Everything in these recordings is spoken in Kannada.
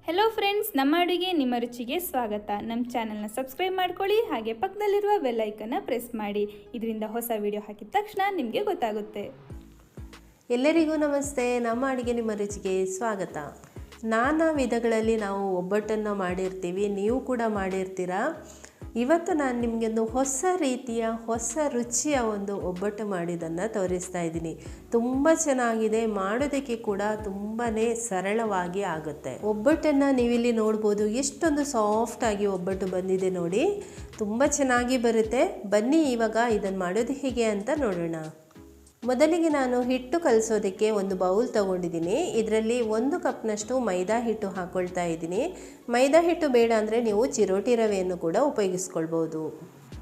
ಹೆಲೋ ಫ್ರೆಂಡ್ಸ್, ನಮ್ಮ ಅಡುಗೆ ನಿಮ್ಮ ರುಚಿಗೆ ಸ್ವಾಗತ. ನಮ್ಮ ಚಾನೆಲ್ನ ಸಬ್ಸ್ಕ್ರೈಬ್ ಮಾಡ್ಕೊಳ್ಳಿ, ಹಾಗೆ ಪಕ್ಕದಲ್ಲಿರುವ ಬೆಲ್ ಐಕನ್ನ ಪ್ರೆಸ್ ಮಾಡಿ. ಇದರಿಂದ ಹೊಸ ವಿಡಿಯೋ ಹಾಕಿದ ತಕ್ಷಣ ನಿಮಗೆ ಗೊತ್ತಾಗುತ್ತೆ. ಎಲ್ಲರಿಗೂ ನಮಸ್ತೆ. ನಮ್ಮ ಅಡುಗೆ ನಿಮ್ಮ ರುಚಿಗೆ ಸ್ವಾಗತ. ನಾನಾ ವಿಧಗಳಲ್ಲಿ ನಾವು ಒಬ್ಬಟ್ಟನ್ನು ಮಾಡಿರ್ತೀವಿ, ನೀವು ಕೂಡ ಮಾಡಿರ್ತೀರಾ. ಇವತ್ತು ನಾನು ನಿಮಗೆ ಒಂದು ಹೊಸ ರೀತಿಯ ಹೊಸ ರುಚಿಯ ಒಂದು ಒಬ್ಬಟ್ಟು ಮಾಡಿದ್ದನ್ನು ತೋರಿಸ್ತಾ ಇದ್ದೀನಿ. ತುಂಬ ಚೆನ್ನಾಗಿದೆ, ಮಾಡೋದಕ್ಕೆ ಕೂಡ ತುಂಬಾ ಸರಳವಾಗಿ ಆಗುತ್ತೆ. ಒಬ್ಬಟ್ಟನ್ನು ನೀವಿಲ್ಲಿ ನೋಡ್ಬೋದು, ಎಷ್ಟೊಂದು ಸಾಫ್ಟಾಗಿ ಒಬ್ಬಟ್ಟು ಬಂದಿದೆ ನೋಡಿ. ತುಂಬ ಚೆನ್ನಾಗಿ ಬರುತ್ತೆ. ಬನ್ನಿ ಇವಾಗ ಇದನ್ನು ಮಾಡೋದು ಹೇಗೆ ಅಂತ ನೋಡೋಣ. ಮೊದಲಿಗೆ ನಾನು ಹಿಟ್ಟು ಕಲಿಸೋದಕ್ಕೆ ಒಂದು ಬೌಲ್ ತೊಗೊಂಡಿದ್ದೀನಿ. ಇದರಲ್ಲಿ 1 ಕಪ್ನಷ್ಟು ಮೈದಾ ಹಿಟ್ಟು ಹಾಕ್ಕೊಳ್ತಾ ಇದ್ದೀನಿ. ಮೈದಾ ಹಿಟ್ಟು ಬೇಡ ಅಂದರೆ ನೀವು ಚಿರೋಟಿ ರವೆಯನ್ನು ಕೂಡ ಉಪಯೋಗಿಸ್ಕೊಳ್ಬೋದು.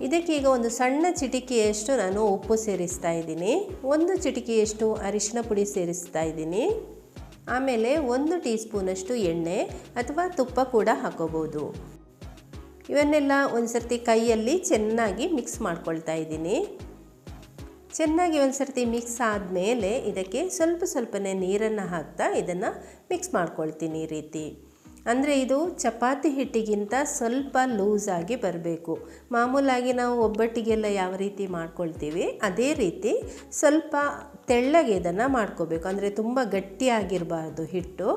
ಇದಕ್ಕೆ ಈಗ ಒಂದು ಸಣ್ಣ ಚಿಟಿಕೆಯಷ್ಟು ನಾನು ಉಪ್ಪು ಸೇರಿಸ್ತಾ ಇದ್ದೀನಿ. 1 ಚಿಟಿಕೆಯಷ್ಟು ಅರಿಶಿನ ಪುಡಿ ಸೇರಿಸ್ತಾ ಇದ್ದೀನಿ. ಆಮೇಲೆ 1 ಟೀ ಸ್ಪೂನಷ್ಟು ಎಣ್ಣೆ ಅಥವಾ ತುಪ್ಪ ಕೂಡ ಹಾಕೋಬೋದು. ಇವನ್ನೆಲ್ಲ ಒಂದು ಸರ್ತಿ ಕೈಯಲ್ಲಿ ಚೆನ್ನಾಗಿ ಮಿಕ್ಸ್ ಮಾಡ್ಕೊಳ್ತಾ ಇದ್ದೀನಿ. ಚೆನ್ನಾಗಿ ಒಂದು ಸರ್ತಿ ಮಿಕ್ಸ್ ಆದಮೇಲೆ ಇದಕ್ಕೆ ಸ್ವಲ್ಪನೇ ನೀರನ್ನು ಹಾಕ್ತಾ ಇದನ್ನು ಮಿಕ್ಸ್ ಮಾಡ್ಕೊಳ್ತೀನಿ. ಈ ರೀತಿ ಅಂದರೆ ಇದು ಚಪಾತಿ ಹಿಟ್ಟಿಗಿಂತ ಸ್ವಲ್ಪ ಲೂಸಾಗಿ ಬರಬೇಕು. ಮಾಮೂಲಾಗಿ ನಾವು ಒಬ್ಬಟ್ಟಿಗೆಲ್ಲ ಯಾವ ರೀತಿ ಮಾಡ್ಕೊಳ್ತೀವಿ ಅದೇ ರೀತಿ ಸ್ವಲ್ಪ ತೆಳ್ಳಗೆ ಇದನ್ನು ಮಾಡ್ಕೋಬೇಕು. ಅಂದರೆ ತುಂಬ ಗಟ್ಟಿಯಾಗಿರಬಾರ್ದು ಹಿಟ್ಟು,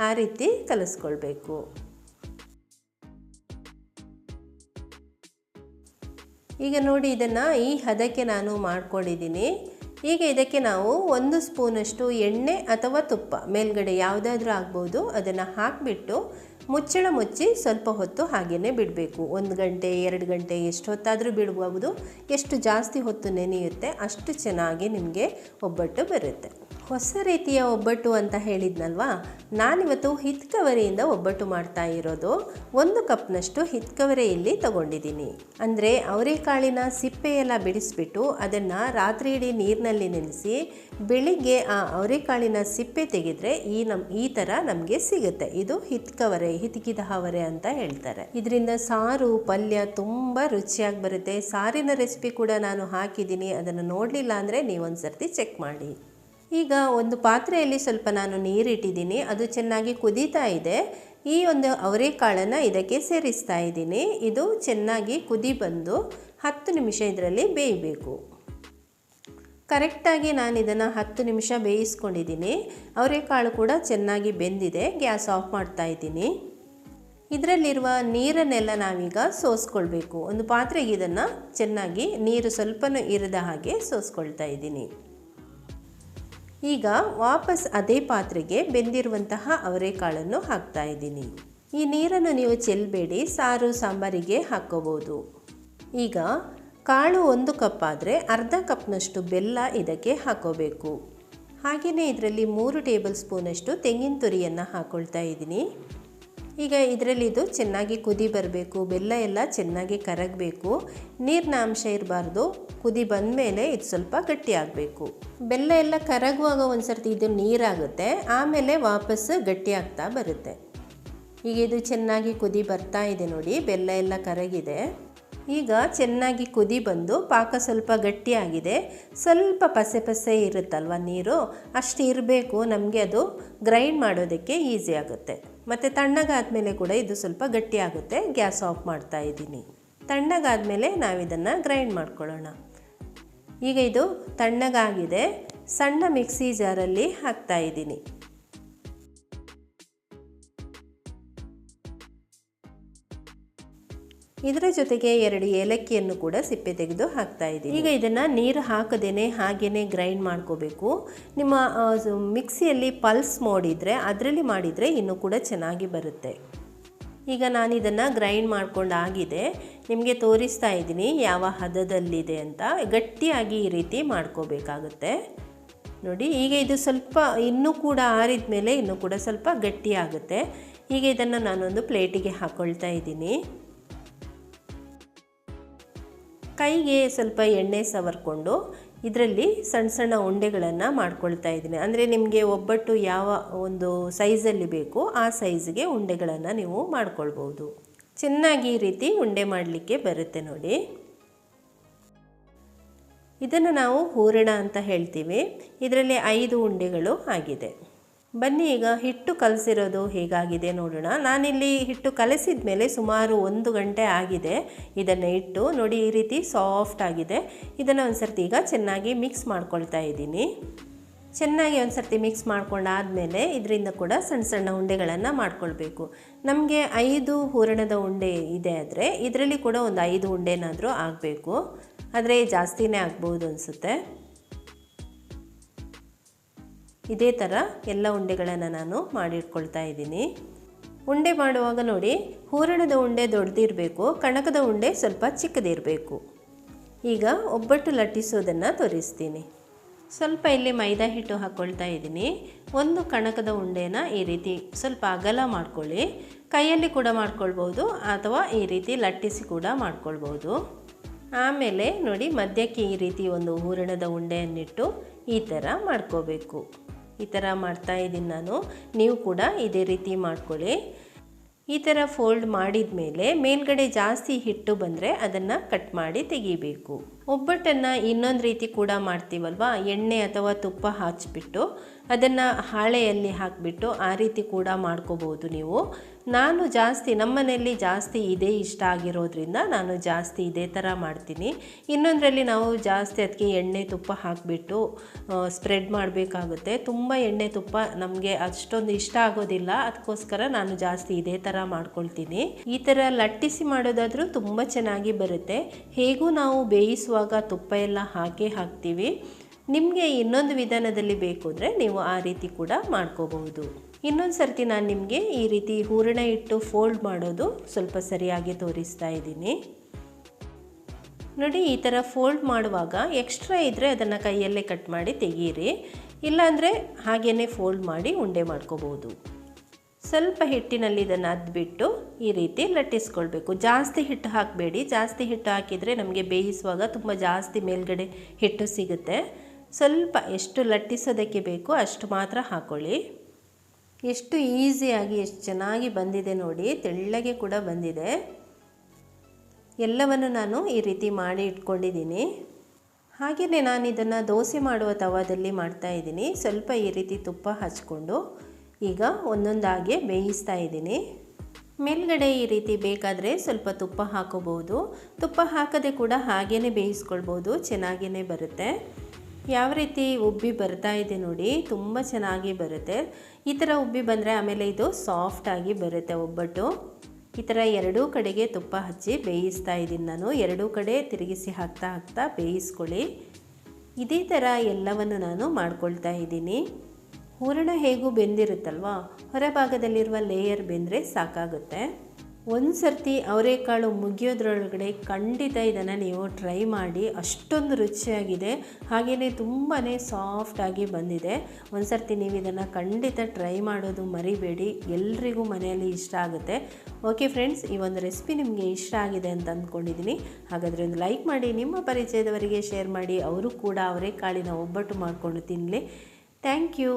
ಆ ರೀತಿ ಕಲಿಸ್ಕೊಳ್ಬೇಕು. ಈಗ ನೋಡಿ, ಇದನ್ನು ಈ ಹದಕ್ಕೆ ನಾನು ಮಾಡ್ಕೊಂಡಿದ್ದೀನಿ. ಈಗ ಇದಕ್ಕೆ ನಾವು 1 ಸ್ಪೂನಷ್ಟು ಎಣ್ಣೆ ಅಥವಾ ತುಪ್ಪ ಮೇಲ್ಗಡೆ ಯಾವುದಾದ್ರೂ ಆಗ್ಬೋದು, ಅದನ್ನು ಹಾಕಿಬಿಟ್ಟು ಮುಚ್ಚಳ ಮುಚ್ಚಿ ಸ್ವಲ್ಪ ಹೊತ್ತು ಹಾಗೆಯೇ ಬಿಡಬೇಕು. 1 ಗಂಟೆ 2 ಗಂಟೆ ಎಷ್ಟು ಹೊತ್ತಾದರೂ ಬಿಡ್ಬೋದು. ಎಷ್ಟು ಜಾಸ್ತಿ ಹೊತ್ತು ನೆನೆಯುತ್ತೆ ಅಷ್ಟು ಚೆನ್ನಾಗಿ ನಿಮಗೆ ಒಬ್ಬಟ್ಟು ಬರುತ್ತೆ. ಹೊಸ ರೀತಿಯ ಒಬ್ಬಟ್ಟು ಅಂತ ಹೇಳಿದ್ನಲ್ವಾ, ನಾನಿವತ್ತು ಹಿತ್ಕವರೆಯಿಂದ ಒಬ್ಬಟ್ಟು ಮಾಡ್ತಾ ಇರೋದು. 1 ಕಪ್ನಷ್ಟು ಹಿತ್ಕವರೆ ಇಲ್ಲಿ ತಗೊಂಡಿದ್ದೀನಿ. ಅಂದರೆ ಅವರೆಕಾಳಿನ ಸಿಪ್ಪೆಯೆಲ್ಲ ಬಿಡಿಸ್ಬಿಟ್ಟು ಅದನ್ನು ರಾತ್ರಿ ಇಡೀ ನೀರಿನಲ್ಲಿ ನೆನೆಸಿ ಬೆಳಿಗ್ಗೆ ಆ ಅವರೆಕಾಳಿನ ಸಿಪ್ಪೆ ತೆಗೆದ್ರೆ ಈ ಥರ ನಮಗೆ ಸಿಗುತ್ತೆ. ಇದು ಹಿತ್ಕವರೆ, ಹಿತ್ಕಿದ ಅವರೆ ಅಂತ ಹೇಳ್ತಾರೆ. ಇದರಿಂದ ಸಾರು ಪಲ್ಯ ತುಂಬ ರುಚಿಯಾಗಿ ಬರುತ್ತೆ. ಸಾರಿನ ರೆಸಿಪಿ ಕೂಡ ನಾನು ಹಾಕಿದ್ದೀನಿ, ಅದನ್ನು ನೋಡಲಿಲ್ಲ ಅಂದರೆ ನೀವೊಂದು ಸರ್ತಿ ಚೆಕ್ ಮಾಡಿ. ಈಗ ಒಂದು ಪಾತ್ರೆಯಲ್ಲಿ ಸ್ವಲ್ಪ ನಾನು ನೀರಿಟ್ಟಿದ್ದೀನಿ, ಅದು ಚೆನ್ನಾಗಿ ಕುದೀತಾ ಇದೆ. ಈ ಒಂದು ಅವರೆಕಾಳನ್ನು ಇದಕ್ಕೆ ಸೇರಿಸ್ತಾ ಇದ್ದೀನಿ. ಇದು ಚೆನ್ನಾಗಿ ಕುದಿ ಬಂದು 10 ನಿಮಿಷ ಇದರಲ್ಲಿ ಬೇಯಬೇಕು. ಕರೆಕ್ಟಾಗಿ ನಾನು ಇದನ್ನು 10 ನಿಮಿಷ ಬೇಯಿಸ್ಕೊಂಡಿದ್ದೀನಿ. ಅವರೆಕಾಳು ಕೂಡ ಚೆನ್ನಾಗಿ ಬೆಂದಿದೆ. ಗ್ಯಾಸ್ ಆಫ್ ಮಾಡ್ತಾ ಇದ್ದೀನಿ. ಇದರಲ್ಲಿರುವ ನೀರನ್ನೆಲ್ಲ ನಾವೀಗ ಸೋಸ್ಕೊಳ್ಬೇಕು. ಒಂದು ಪಾತ್ರೆಗೆ ಇದನ್ನು ಚೆನ್ನಾಗಿ ನೀರು ಸ್ವಲ್ಪನೂ ಇರದ ಹಾಗೆ ಸೋಸ್ಕೊಳ್ತಾ ಇದ್ದೀನಿ. ಈಗ ವಾಪಸ್ ಅದೇ ಪಾತ್ರೆಗೆ ಬೆಂದಿರುವಂತಹ ಅವರೆಕಾಳನ್ನು ಹಾಕ್ತಾ ಇದ್ದೀನಿ. ಈ ನೀರನ್ನು ನೀವು ಚೆಲ್ಲಬೇಡಿ, ಸಾರು ಸಾಂಬಾರಿಗೆ ಹಾಕ್ಕೋಬೋದು. ಈಗ ಕಾಳು 1 ಕಪ್ ಆದರೆ ಅರ್ಧ ಕಪ್ನಷ್ಟು ಬೆಲ್ಲ ಇದಕ್ಕೆ ಹಾಕೋಬೇಕು. ಹಾಗೆಯೇ ಇದರಲ್ಲಿ 3 ಟೇಬಲ್ ಸ್ಪೂನಷ್ಟು ತೆಂಗಿನ ತುರಿಯನ್ನು ಹಾಕ್ಕೊಳ್ತಾ ಇದ್ದೀನಿ. ಈಗ ಇದರಲ್ಲಿ ಇದು ಚೆನ್ನಾಗಿ ಕುದಿ ಬರಬೇಕು, ಬೆಲ್ಲ ಎಲ್ಲ ಚೆನ್ನಾಗಿ ಕರಗಬೇಕು, ನೀರಿನ ಅಂಶ ಇರಬಾರ್ದು. ಕುದಿ ಬಂದ ಮೇಲೆ ಇದು ಸ್ವಲ್ಪ ಗಟ್ಟಿ ಆಗಬೇಕು. ಬೆಲ್ಲ ಎಲ್ಲ ಕರಗುವಾಗ ಒಂದು ಸರ್ತಿ ಇದು ನೀರಾಗುತ್ತೆ, ಆಮೇಲೆ ವಾಪಸ್ ಗಟ್ಟಿ ಆಗ್ತಾ ಬರುತ್ತೆ. ಈಗ ಇದು ಚೆನ್ನಾಗಿ ಕುದಿ ಬರ್ತಾ ಇದೆ ನೋಡಿ, ಬೆಲ್ಲ ಎಲ್ಲ ಕರಗಿದೆ. ಈಗ ಚೆನ್ನಾಗಿ ಕುದಿ ಬಂದು ಪಾಕ ಸ್ವಲ್ಪ ಗಟ್ಟಿಯಾಗಿದೆ. ಸ್ವಲ್ಪ ಪಸೆ ಇರುತ್ತಲ್ವ ನೀರು, ಅಷ್ಟು ಇರಬೇಕು. ನಮಗೆ ಅದು ಗ್ರೈಂಡ್ ಮಾಡೋದಕ್ಕೆ ಈಸಿ ಆಗುತ್ತೆ. ಮತ್ತು ತಣ್ಣಗಾದ್ಮೇಲೆ ಕೂಡ ಇದು ಸ್ವಲ್ಪ ಗಟ್ಟಿ ಆಗುತ್ತೆ. ಗ್ಯಾಸ್ ಆಫ್ ಮಾಡ್ತಾ ಇದ್ದೀನಿ. ತಣ್ಣಗಾದ್ಮೇಲೆ ನಾವಿದನ್ನು ಗ್ರೈಂಡ್ ಮಾಡ್ಕೊಳ್ಳೋಣ. ಈಗ ಇದು ತಣ್ಣಗಾಗಿದೆ. ಸಣ್ಣ ಮಿಕ್ಸಿ ಜಾರಲ್ಲಿ ಹಾಕ್ತಾ ಇದ್ದೀನಿ. ಇದರ ಜೊತೆಗೆ 2 ಏಲಕ್ಕಿಯನ್ನು ಕೂಡ ಸಿಪ್ಪೆ ತೆಗೆದು ಹಾಕ್ತಾ ಇದ್ದೀನಿ. ಈಗ ಇದನ್ನು ನೀರು ಹಾಕದೇನೆ ಹಾಗೇ ಗ್ರೈಂಡ್ ಮಾಡ್ಕೋಬೇಕು. ನಿಮ್ಮ ಮಿಕ್ಸಿಯಲ್ಲಿ ಪಲ್ಸ್ ಮೋಡಿದ್ರೆ ಅದರಲ್ಲಿ ಮಾಡಿದರೆ ಇನ್ನೂ ಕೂಡ ಚೆನ್ನಾಗಿ ಬರುತ್ತೆ. ಈಗ ನಾನು ಇದನ್ನು ಗ್ರೈಂಡ್ ಮಾಡ್ಕೊಂಡಾಗಿದೆ, ನಿಮಗೆ ತೋರಿಸ್ತಾ ಇದ್ದೀನಿ ಯಾವ ಹದದಲ್ಲಿದೆ ಅಂತ. ಗಟ್ಟಿಯಾಗಿ ಈ ರೀತಿ ಮಾಡ್ಕೋಬೇಕಾಗುತ್ತೆ ನೋಡಿ. ಈಗ ಇದು ಸ್ವಲ್ಪ ಇನ್ನೂ ಕೂಡ ಆರಿದ ಮೇಲೆ ಇನ್ನೂ ಕೂಡ ಸ್ವಲ್ಪ ಗಟ್ಟಿ ಆಗುತ್ತೆ. ಈಗ ಇದನ್ನು ನಾನೊಂದು ಪ್ಲೇಟಿಗೆ ಹಾಕ್ಕೊಳ್ತಾ ಇದ್ದೀನಿ. ಕೈಗೆ ಸ್ವಲ್ಪ ಎಣ್ಣೆ ಸವರ್ಕೊಂಡು ಇದರಲ್ಲಿ ಸಣ್ಣ ಉಂಡೆಗಳನ್ನು ಮಾಡ್ಕೊಳ್ತಾ ಇದ್ದೀನಿ. ಅಂದರೆ ನಿಮಗೆ ಒಬ್ಬಟ್ಟು ಯಾವ ಒಂದು ಸೈಜಲ್ಲಿ ಬೇಕು ಆ ಸೈಜ್ಗೆ ಉಂಡೆಗಳನ್ನು ನೀವು ಮಾಡ್ಕೊಳ್ಬೋದು. ಚೆನ್ನಾಗಿ ಈ ರೀತಿ ಉಂಡೆ ಮಾಡಲಿಕ್ಕೆ ಬರುತ್ತೆ ನೋಡಿ. ಇದನ್ನು ನಾವು ಹೂರಣ ಅಂತ ಹೇಳ್ತೀವಿ. ಇದರಲ್ಲಿ 5 ಉಂಡೆಗಳು ಆಗಿದೆ. ಬನ್ನಿ ಈಗ ಹಿಟ್ಟು ಕಲಸಿರೋದು ಹೇಗಾಗಿದೆ ನೋಡೋಣ. ನಾನಿಲ್ಲಿ ಹಿಟ್ಟು ಕಲಸಿದ ಮೇಲೆ ಸುಮಾರು 1 ಗಂಟೆ ಆಗಿದೆ. ಇದನ್ನು ಇಟ್ಟು ನೋಡಿ ಈ ರೀತಿ ಸಾಫ್ಟ್ ಆಗಿದೆ. ಇದನ್ನು ಒಂದು ಸರ್ತಿ ಈಗ ಚೆನ್ನಾಗಿ ಮಿಕ್ಸ್ ಮಾಡ್ಕೊಳ್ತಾ ಇದ್ದೀನಿ. ಚೆನ್ನಾಗಿ ಒಂದು ಸರ್ತಿ ಮಿಕ್ಸ್ ಮಾಡ್ಕೊಂಡಾದಮೇಲೆ ಇದರಿಂದ ಕೂಡ ಸಣ್ಣ ಸಣ್ಣ ಉಂಡೆಗಳನ್ನು ಮಾಡ್ಕೊಳ್ಬೇಕು. ನಮಗೆ 5 ಹೂರಣದ ಉಂಡೆ ಇದೆ ಆದರೆ ಇದರಲ್ಲಿ ಕೂಡ ಒಂದು 5 ಉಂಡೆನಾದರೂ ಆಗಬೇಕು. ಆದರೆ ಜಾಸ್ತಿನೇ ಆಗ್ಬೋದು ಅನಿಸುತ್ತೆ. ಇದೇ ಥರ ಎಲ್ಲ ಉಂಡೆಗಳನ್ನು ನಾನು ಮಾಡಿಟ್ಕೊಳ್ತಾ ಇದ್ದೀನಿ. ಉಂಡೆ ಮಾಡುವಾಗ ನೋಡಿ, ಹೂರಣದ ಉಂಡೆ ದೊಡ್ಡದಿರಬೇಕು, ಕಣಕದ ಉಂಡೆ ಸ್ವಲ್ಪ ಚಿಕ್ಕದಿರಬೇಕು. ಈಗ ಒಬ್ಬಟ್ಟು ಲಟ್ಟಿಸೋದನ್ನು ತೋರಿಸ್ತೀನಿ. ಸ್ವಲ್ಪ ಇಲ್ಲಿ ಮೈದಾ ಹಿಟ್ಟು ಹಾಕ್ಕೊಳ್ತಾ ಇದ್ದೀನಿ. ಒಂದು ಕಣಕದ ಉಂಡೆನ ಈ ರೀತಿ ಸ್ವಲ್ಪ ಅಗಲ ಮಾಡ್ಕೊಳ್ಳಿ. ಕೈಯಲ್ಲಿ ಕೂಡ ಮಾಡ್ಕೊಳ್ಬೋದು ಅಥವಾ ಈ ರೀತಿ ಲಟ್ಟಿಸಿ ಕೂಡ ಮಾಡ್ಕೊಳ್ಬೋದು. ಆಮೇಲೆ ನೋಡಿ, ಮಧ್ಯಕ್ಕೆ ಈ ರೀತಿ ಒಂದು ಹೂರಣದ ಉಂಡೆಯನ್ನಿಟ್ಟು ಈ ಥರ ಮಾಡ್ಕೋಬೇಕು. ಈ ಥರ ಮಾಡ್ತಾ ಇದ್ದೀನಿ ನಾನು. ನೀವು ಕೂಡ ಇದೇ ರೀತಿ ಮಾಡ್ಕೊಳ್ಳಿ. ಈ ಥರ ಫೋಲ್ಡ್ ಮಾಡಿದ ಮೇಲೆ ಮೇಲ್ಗಡೆ ಜಾಸ್ತಿ ಹಿಟ್ಟು ಬಂದರೆ ಅದನ್ನು ಕಟ್ ಮಾಡಿ ತೆಗಿಬೇಕು. ಒಬ್ಬಟ್ಟನ್ನು ಇನ್ನೊಂದು ರೀತಿ ಕೂಡ ಮಾಡ್ತೀವಲ್ವ, ಎಣ್ಣೆ ಅಥವಾ ತುಪ್ಪ ಹಚ್ಚಿಬಿಟ್ಟು ಅದನ್ನು ಹಾಳೆಯಲ್ಲಿ ಹಾಕಿಬಿಟ್ಟು ಆ ರೀತಿ ಕೂಡ ಮಾಡ್ಕೋಬೋದು ನೀವು. ನಾನು ಜಾಸ್ತಿ ನಮ್ಮನೆಯಲ್ಲಿ ಜಾಸ್ತಿ ಇದೇ ಇಷ್ಟ ಆಗಿರೋದ್ರಿಂದ ನಾನು ಜಾಸ್ತಿ ಇದೇ ಥರ ಮಾಡ್ತೀನಿ. ಇನ್ನೊಂದರಲ್ಲಿ ನಾವು ಜಾಸ್ತಿ ಅದಕ್ಕೆ ಎಣ್ಣೆ ತುಪ್ಪ ಹಾಕಿಬಿಟ್ಟು ಸ್ಪ್ರೆಡ್ ಮಾಡಬೇಕಾಗುತ್ತೆ. ತುಂಬ ಎಣ್ಣೆ ತುಪ್ಪ ನಮಗೆ ಅಷ್ಟೊಂದು ಇಷ್ಟ ಆಗೋದಿಲ್ಲ. ಅದಕ್ಕೋಸ್ಕರ ನಾನು ಜಾಸ್ತಿ ಇದೇ ಥರ ಮಾಡ್ಕೊಳ್ತೀನಿ. ಈ ಥರ ಲಟ್ಟಿಸಿ ಮಾಡೋದಾದರೂ ತುಂಬ ಚೆನ್ನಾಗಿ ಬರುತ್ತೆ. ಹೇಗೂ ನಾವು ಬೇಯಿಸುವಾಗ ತುಪ್ಪ ಎಲ್ಲ ಹಾಕ್ತೀವಿ. ನಿಮಗೆ ಇನ್ನೊಂದು ವಿಧಾನದಲ್ಲಿ ಬೇಕು ಅಂದರೆ ನೀವು ಆ ರೀತಿ ಕೂಡ ಮಾಡ್ಕೋಬಹುದು. ಇನ್ನೊಂದು ಸರ್ತಿ ನಾನು ನಿಮಗೆ ಈ ರೀತಿ ಹೂರಣ ಇಟ್ಟು ಫೋಲ್ಡ್ ಮಾಡೋದು ಸ್ವಲ್ಪ ಸರಿಯಾಗಿ ತೋರಿಸ್ತಾ ಇದ್ದೀನಿ. ನೋಡಿ, ಈ ಥರ ಫೋಲ್ಡ್ ಮಾಡುವಾಗ ಎಕ್ಸ್ಟ್ರಾ ಇದ್ದರೆ ಅದನ್ನು ಕೈಯಲ್ಲೇ ಕಟ್ ಮಾಡಿ ತೆಗೀರಿ. ಇಲ್ಲಾಂದರೆ ಹಾಗೇ ಫೋಲ್ಡ್ ಮಾಡಿ ಉಂಡೆ ಮಾಡ್ಕೋಬೋದು. ಸ್ವಲ್ಪ ಹಿಟ್ಟಿನಲ್ಲಿ ಇದನ್ನು ಅದ್ಬಿಟ್ಟು ಈ ರೀತಿ ಲಟ್ಟಿಸ್ಕೊಳ್ಬೇಕು. ಜಾಸ್ತಿ ಹಿಟ್ಟು ಹಾಕಬೇಡಿ. ಜಾಸ್ತಿ ಹಿಟ್ಟು ಹಾಕಿದರೆ ನಮಗೆ ಬೇಯಿಸುವಾಗ ತುಂಬ ಜಾಸ್ತಿ ಮೇಲ್ಗಡೆ ಹಿಟ್ಟು ಸಿಗುತ್ತೆ. ಸ್ವಲ್ಪ ಎಷ್ಟು ಲಟ್ಟಿಸೋದಕ್ಕೆ ಬೇಕು ಅಷ್ಟು ಮಾತ್ರ ಹಾಕ್ಕೊಳ್ಳಿ. ಎಷ್ಟು ಈಸಿಯಾಗಿ ಎಷ್ಟು ಚೆನ್ನಾಗಿ ಬಂದಿದೆ ನೋಡಿ, ತೆಳ್ಳಗೆ ಕೂಡ ಬಂದಿದೆ. ಎಲ್ಲವನ್ನು ನಾನು ಈ ರೀತಿ ಮಾಡಿ ಇಟ್ಕೊಂಡಿದ್ದೀನಿ. ಹಾಗೆಯೇ ನಾನು ಇದನ್ನು ದೋಸೆ ಮಾಡುವ ತವಾದಲ್ಲಿ ಮಾಡ್ತಾಯಿದ್ದೀನಿ. ಸ್ವಲ್ಪ ಈ ರೀತಿ ತುಪ್ಪ ಹಚ್ಕೊಂಡು ಈಗ ಒಂದೊಂದಾಗಿ ಬೇಯಿಸ್ತಾ ಇದ್ದೀನಿ. ಮೇಲ್ಗಡೆ ಈ ರೀತಿ ಬೇಕಾದರೆ ಸ್ವಲ್ಪ ತುಪ್ಪ ಹಾಕೋಬಹುದು. ತುಪ್ಪ ಹಾಕದೆ ಕೂಡ ಹಾಗೇ ಬೇಯಿಸ್ಕೊಳ್ಬೋದು, ಚೆನ್ನಾಗೇ ಬರುತ್ತೆ. ಯಾವ ರೀತಿ ಉಬ್ಬಿ ಬರ್ತಾ ಇದೆ ನೋಡಿ, ತುಂಬ ಚೆನ್ನಾಗಿ ಬರುತ್ತೆ. ಈ ಥರ ಉಬ್ಬಿ ಬಂದರೆ ಆಮೇಲೆ ಇದು ಸಾಫ್ಟಾಗಿ ಬರುತ್ತೆ ಒಬ್ಬಟ್ಟು. ಈ ಥರ ಎರಡೂ ಕಡೆಗೆ ತುಪ್ಪ ಹಚ್ಚಿ ಬೇಯಿಸ್ತಾ ಇದ್ದೀನಿ ನಾನು. ಎರಡೂ ಕಡೆ ತಿರುಗಿಸಿ ಹಾಕ್ತಾ ಬೇಯಿಸ್ಕೊಳ್ಳಿ. ಇದೇ ಥರ ಎಲ್ಲವನ್ನು ನಾನು ಮಾಡ್ಕೊಳ್ತಾ ಇದ್ದೀನಿ. ಹೂರಣ ಹೇಗೂ ಬೆಂದಿರುತ್ತಲ್ವ, ಹೊರಭಾಗದಲ್ಲಿರುವ ಲೇಯರ್ ಬೆಂದರೆ ಸಾಕಾಗುತ್ತೆ. ಒಂದು ಸರ್ತಿ ಅವರೆಕಾಳು ಮುಗಿಯೋದ್ರೊಳಗಡೆ ಖಂಡಿತ ಇದನ್ನು ನೀವು ಟ್ರೈ ಮಾಡಿ. ಅಷ್ಟೊಂದು ರುಚಿಯಾಗಿದೆ, ಹಾಗೆಯೇ ತುಂಬಾ ಸಾಫ್ಟಾಗಿ ಬಂದಿದೆ. ಒಂದು ಸರ್ತಿ ನೀವು ಇದನ್ನು ಖಂಡಿತ ಟ್ರೈ ಮಾಡೋದು ಮರಿಬೇಡಿ. ಎಲ್ರಿಗೂ ಮನೆಯಲ್ಲಿ ಇಷ್ಟ ಆಗುತ್ತೆ. ಓಕೆ ಫ್ರೆಂಡ್ಸ್, ಈ ಒಂದು ರೆಸಿಪಿ ನಿಮಗೆ ಇಷ್ಟ ಆಗಿದೆ ಅಂತ ಅಂದ್ಕೊಂಡಿದ್ದೀನಿ. ಹಾಗಾದರೆ ಒಂದು ಲೈಕ್ ಮಾಡಿ, ನಿಮ್ಮ ಪರಿಚಯದವರಿಗೆ ಶೇರ್ ಮಾಡಿ. ಅವರು ಕೂಡ ಅವರೆಕಾಳಿನ ಒಬ್ಬಟ್ಟು ಮಾಡಿಕೊಂಡು ತಿನ್ನಲಿ. Thank you.